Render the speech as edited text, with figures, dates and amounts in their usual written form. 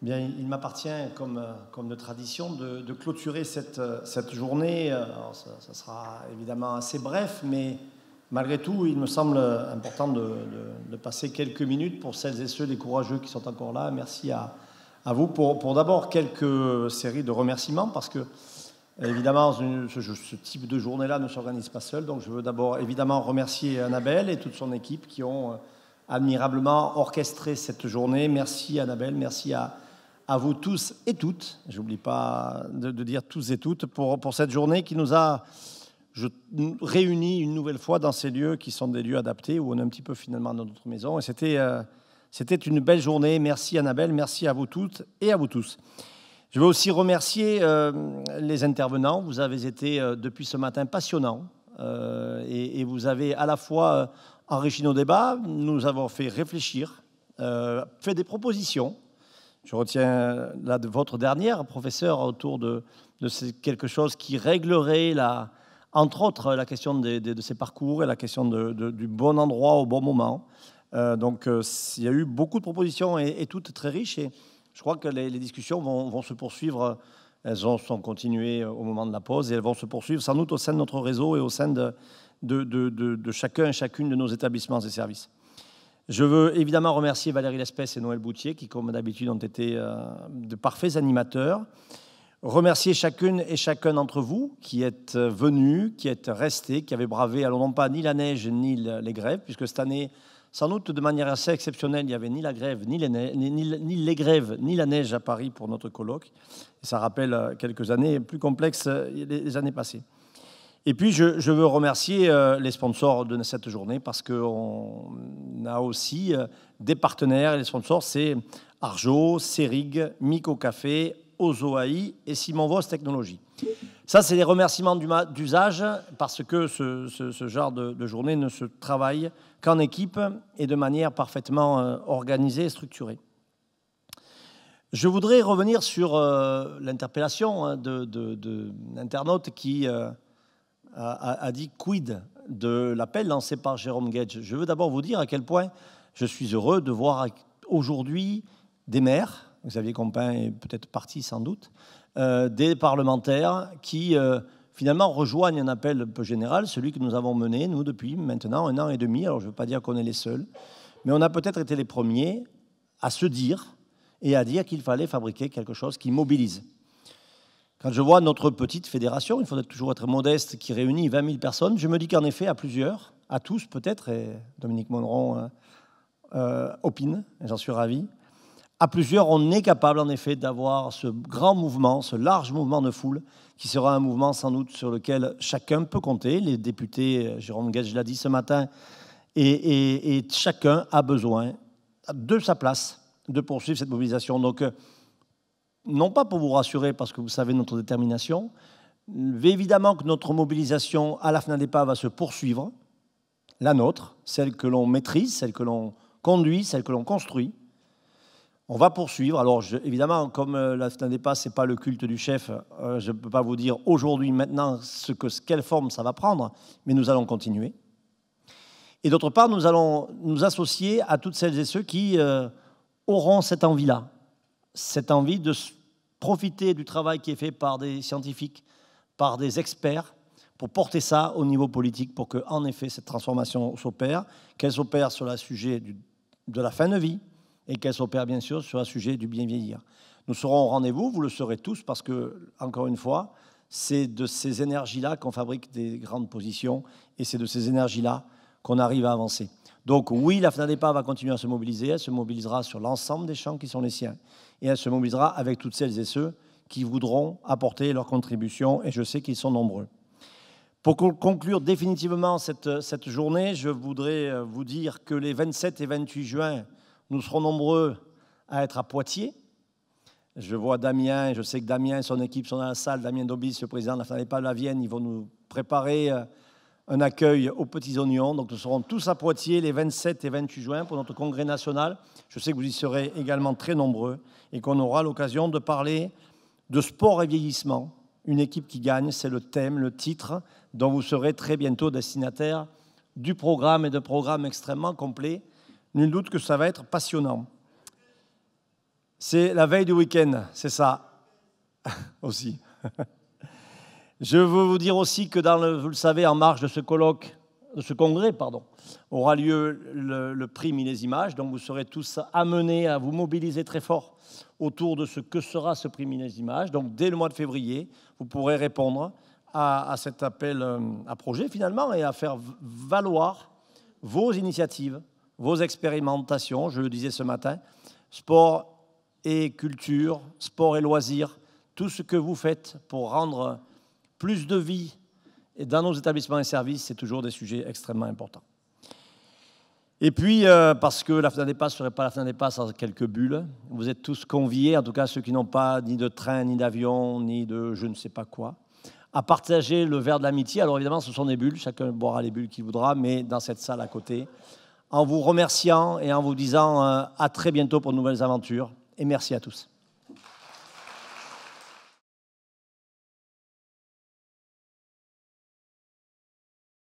Bien, il m'appartient, comme de tradition, de clôturer cette journée. Alors, ça sera évidemment assez bref, mais malgré tout, il me semble important de passer quelques minutes pour celles et ceux, les courageux qui sont encore là. Merci à vous pour d'abord quelques séries de remerciements, parce que, évidemment, ce type de journée-là ne s'organise pas seul. Donc, je veux d'abord, évidemment, remercier Annabelle et toute son équipe qui ont admirablement orchestré cette journée. Merci Annabelle, merci à vous tous et toutes, j'oublie pas de dire tous et toutes, pour cette journée qui nous a réunis une nouvelle fois dans ces lieux qui sont des lieux adaptés, où on est un petit peu finalement dans notre maison. Et c'était une belle journée. Merci Annabelle, merci à vous toutes et à vous tous. Je veux aussi remercier les intervenants. Vous avez été depuis ce matin passionnants et vous avez à la fois enrichi nos débats, nous avons fait réfléchir, fait des propositions. Je retiens là de votre dernière, professeur, autour de quelque chose qui réglerait, entre autres, la question de ces parcours et la question du bon endroit au bon moment. Donc, il y a eu beaucoup de propositions et toutes très riches. Et je crois que les discussions vont se poursuivre. Elles sont continuées au moment de la pause et elles vont se poursuivre sans doute au sein de notre réseau et au sein de chacun et chacune de nos établissements et services. Je veux évidemment remercier Valérie Lespès et Noël Boutier, qui, comme d'habitude, ont été de parfaits animateurs. Remercier chacune et chacun d'entre vous qui êtes venus, qui êtes restés, qui avez bravé, alors non pas ni la neige ni les grèves, puisque cette année, sans doute de manière assez exceptionnelle, il n'y avait ni la grève, ni les grèves, ni la neige à Paris pour notre colloque. Et ça rappelle quelques années plus complexes les années passées. Et puis, je veux remercier les sponsors de cette journée, parce qu'on a aussi des partenaires. Et les sponsors, c'est Arjo, Serig, Mico Café, Ozoaï et Simon Vos Technologies. Ça, c'est les remerciements d'usage, parce que ce genre de journée ne se travaille qu'en équipe et de manière parfaitement organisée et structurée. Je voudrais revenir sur l'interpellation d'internaute qui a dit quid de l'appel lancé par Jérôme Guedj. Je veux d'abord vous dire à quel point je suis heureux de voir aujourd'hui des maires, Xavier Compin est peut-être parti sans doute, des parlementaires qui finalement rejoignent un appel un peu général, celui que nous avons mené, nous, depuis maintenant 1 an et demi. Alors je ne veux pas dire qu'on est les seuls, mais on a peut-être été les premiers à se dire et à dire qu'il fallait fabriquer quelque chose qui mobilise. Quand je vois notre petite fédération, il faudrait toujours être modeste, qui réunit 20 000 personnes, je me dis qu'en effet, à plusieurs, à tous peut-être, et Dominique Monneron opine, et j'en suis ravi, à plusieurs, on est capable en effet d'avoir ce grand mouvement, ce large mouvement de foule, qui sera un mouvement sans doute sur lequel chacun peut compter. Les députés, Jérôme Guedj l'a dit ce matin, et chacun a besoin de sa place de poursuivre cette mobilisation. Donc, non pas pour vous rassurer, parce que vous savez notre détermination, mais évidemment que notre mobilisation à la FNADEPA va se poursuivre, la nôtre, celle que l'on maîtrise, celle que l'on conduit, celle que l'on construit. On va poursuivre. Alors, évidemment, comme la FNADEPA, ce n'est pas le culte du chef, je ne peux pas vous dire aujourd'hui, maintenant, quelle forme ça va prendre, mais nous allons continuer. Et d'autre part, nous allons nous associer à toutes celles et ceux qui auront cette envie-là, cette envie de profiter du travail qui est fait par des scientifiques, par des experts, pour porter ça au niveau politique, pour que, en effet, cette transformation s'opère, qu'elle s'opère sur le sujet de la fin de vie et qu'elle s'opère, bien sûr, sur le sujet du bien vieillir. Nous serons au rendez-vous, vous le saurez tous, parce que, encore une fois, c'est de ces énergies-là qu'on fabrique des grandes positions et c'est de ces énergies-là qu'on arrive à avancer. Donc oui, la FNADEPA va continuer à se mobiliser, elle se mobilisera sur l'ensemble des champs qui sont les siens, et elle se mobilisera avec toutes celles et ceux qui voudront apporter leur contribution, et je sais qu'ils sont nombreux. Pour conclure définitivement cette journée, je voudrais vous dire que les 27 et 28 juin, nous serons nombreux à être à Poitiers. Je vois Damien, je sais que Damien et son équipe sont dans la salle, Damien Dobis, le président de la FNADEPA de la Vienne, ils vont nous préparer un accueil aux petits oignons. Donc nous serons tous à Poitiers les 27 et 28 juin pour notre congrès national. Je sais que vous y serez également très nombreux et qu'on aura l'occasion de parler de sport et vieillissement. Une équipe qui gagne, c'est le thème, le titre, dont vous serez très bientôt destinataire du programme et de programmes extrêmement complets. Nul doute que ça va être passionnant. C'est la veille du week-end, c'est ça aussi. Je veux vous dire aussi que, vous le savez, en marge de ce colloque, de ce congrès, pardon, aura lieu le prix Mille Images. Donc vous serez tous amenés à vous mobiliser très fort autour de ce que sera ce prix Mille Images. Donc dès le mois de février, vous pourrez répondre à cet appel à projet finalement et à faire valoir vos initiatives, vos expérimentations, je le disais ce matin, sport et culture, sport et loisirs, tout ce que vous faites pour rendre plus de vie et dans nos établissements et services, c'est toujours des sujets extrêmement importants. Et puis, parce que la Fnac des Passes ne serait pas la Fnac des Passes sans quelques bulles, vous êtes tous conviés, en tout cas ceux qui n'ont pas ni de train, ni d'avion, ni de je ne sais pas quoi, à partager le verre de l'amitié. Alors évidemment, ce sont des bulles, chacun boira les bulles qu'il voudra, mais dans cette salle à côté, en vous remerciant et en vous disant à très bientôt pour de nouvelles aventures. Et merci à tous.